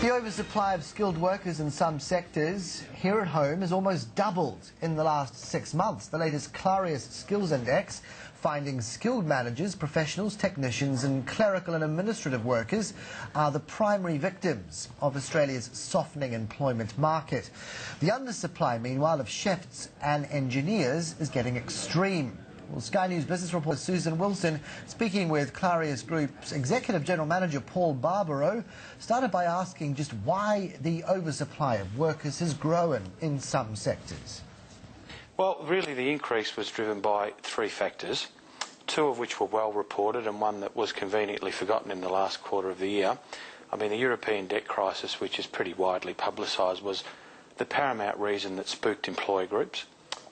The oversupply of skilled workers in some sectors here at home has almost doubled in the last 6 months. The latest Clarius Skills Index finding skilled managers, professionals, technicians and clerical and administrative workers are the primary victims of Australia's softening employment market. The undersupply, meanwhile, of chefs and engineers is getting extreme. Well, Sky News business reporter Susan Wilson, speaking with Clarius Group's Executive General Manager Paul Barbaro, started by asking just why the oversupply of workers has grown in some sectors. Well, really the increase was driven by three factors, two of which were well reported and one that was conveniently forgotten in the last quarter of the year. I mean, the European debt crisis, which is pretty widely publicised, was the paramount reason that spooked employer groups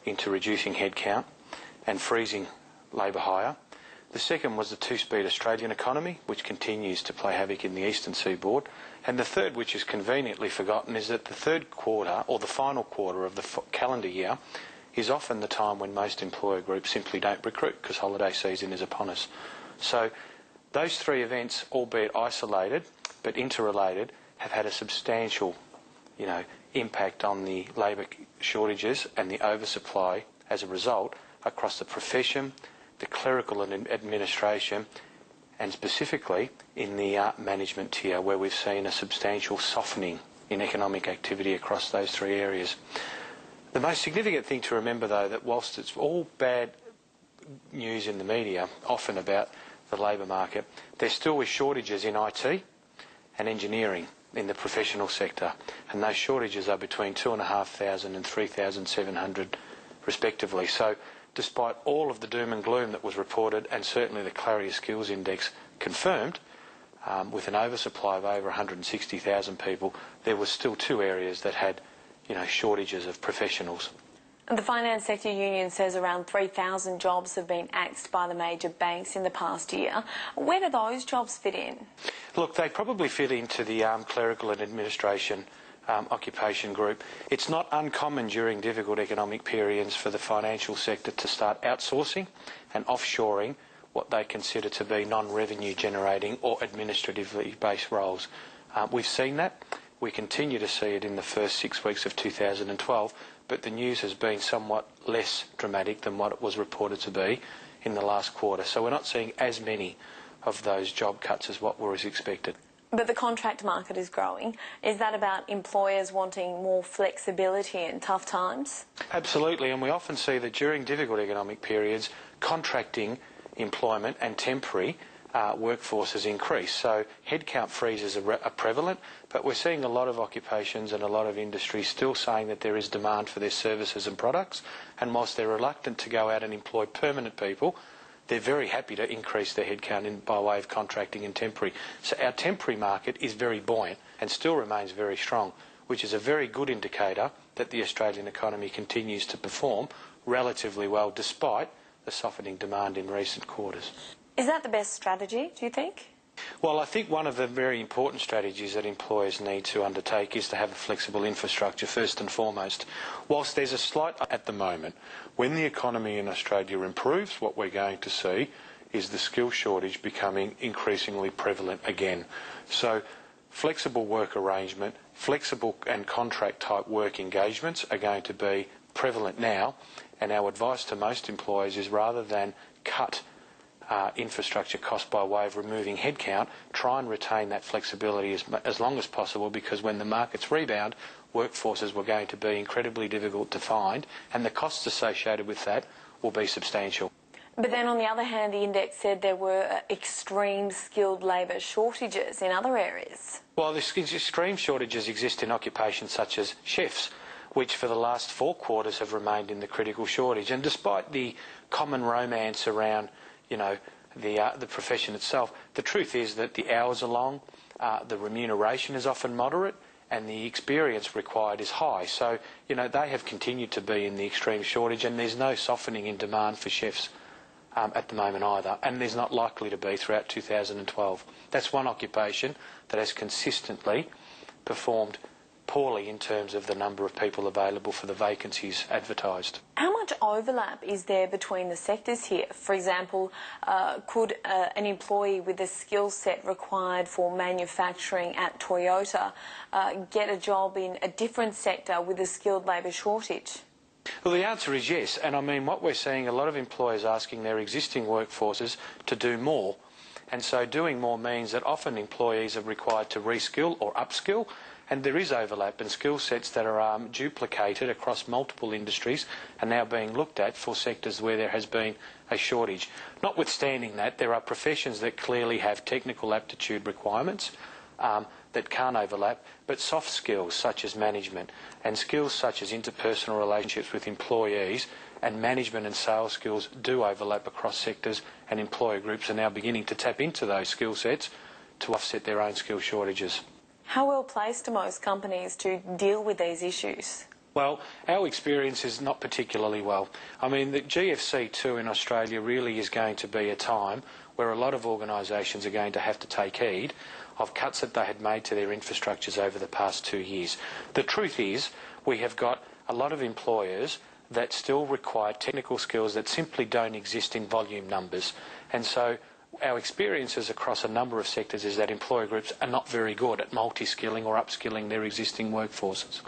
into reducing headcount and freezing labour hire. The second was the two-speed Australian economy, which continues to play havoc in the eastern seaboard. And the third, which is conveniently forgotten, is that the third quarter, or the final quarter of the calendar year, is often the time when most employer groups simply don't recruit because holiday season is upon us. So those three events, albeit isolated but interrelated, have had a substantial impact on the labour shortages and the oversupply as a result across the profession, the clerical and administration, and specifically in the management tier, where we've seen a substantial softening in economic activity across those three areas. The most significant thing to remember, though, that whilst it's all bad news in the media, often about the labour market, there still is shortages in IT and engineering in the professional sector, and those shortages are between 2,500 and 3,700 respectively. So despite all of the doom and gloom that was reported, and certainly the Clarius Skills Index confirmed, with an oversupply of over 160,000 people, there were still two areas that had shortages of professionals. The Finance Sector Union says around 3,000 jobs have been axed by the major banks in the past year. Where do those jobs fit in? Look, they probably fit into the clerical and administration occupation group. It's not uncommon during difficult economic periods for the financial sector to start outsourcing and offshoring what they consider to be non-revenue generating or administratively based roles. We've seen that. We continue to see it in the first 6 weeks of 2012, but the news has been somewhat less dramatic than what it was reported to be in the last quarter. So we're not seeing as many of those job cuts as what was expected. But the contract market is growing. Is that about employers wanting more flexibility in tough times? Absolutely, and we often see that during difficult economic periods, contracting employment and temporary workforces increase. So headcount freezes are prevalent, but we're seeing a lot of occupations and a lot of industries still saying that there is demand for their services and products, and whilst they're reluctant to go out and employ permanent people, they're very happy to increase their headcount by way of contracting and temporary. So our temporary market is very buoyant and still remains very strong, which is a very good indicator that the Australian economy continues to perform relatively well despite the softening demand in recent quarters. Is that the best strategy, do you think? Well, I think one of the very important strategies that employers need to undertake is to have a flexible infrastructure first and foremost. Whilst there's a slight at the moment, when the economy in Australia improves, what we're going to see is the skill shortage becoming increasingly prevalent again. So flexible work arrangement, flexible and contract type work engagements are going to be prevalent now, and our advice to most employers is rather than cut infrastructure cost by way of removing headcount, try and retain that flexibility as long as possible, because when the markets rebound, workforces were going to be incredibly difficult to find, and the costs associated with that will be substantial. But then on the other hand, the index said there were extreme skilled labour shortages in other areas. Well, the extreme shortages exist in occupations such as chefs, which for the last 4 quarters have remained in the critical shortage. And despite the common romance around the profession itself, the truth is that the hours are long, the remuneration is often moderate, and the experience required is high. So, they have continued to be in the extreme shortage, and there's no softening in demand for chefs at the moment either, and there's not likely to be throughout 2012. That's one occupation that has consistently performed poorly in terms of the number of people available for the vacancies advertised. How much overlap is there between the sectors here? For example, could an employee with the skill set required for manufacturing at Toyota get a job in a different sector with a skilled labour shortage? Well, the answer is yes, and I mean what we're seeing, a lot of employers asking their existing workforces to do more, and so doing more means that often employees are required to reskill or upskill, and there is overlap, and skill sets that are duplicated across multiple industries are now being looked at for sectors where there has been a shortage. Notwithstanding that, there are professions that clearly have technical aptitude requirements that can't overlap, but soft skills such as management and skills such as interpersonal relationships with employees and management and sales skills do overlap across sectors, and employer groups are now beginning to tap into those skill sets to offset their own skill shortages. How well placed are most companies to deal with these issues? Well, our experience is not particularly well. I mean, the GFC too in Australia really is going to be a time where a lot of organisations are going to have to take heed of cuts that they had made to their infrastructures over the past 2 years. The truth is, we have got a lot of employers that still require technical skills that simply don't exist in volume numbers. And so our experiences across a number of sectors is that employer groups are not very good at multi-skilling or upskilling their existing workforces.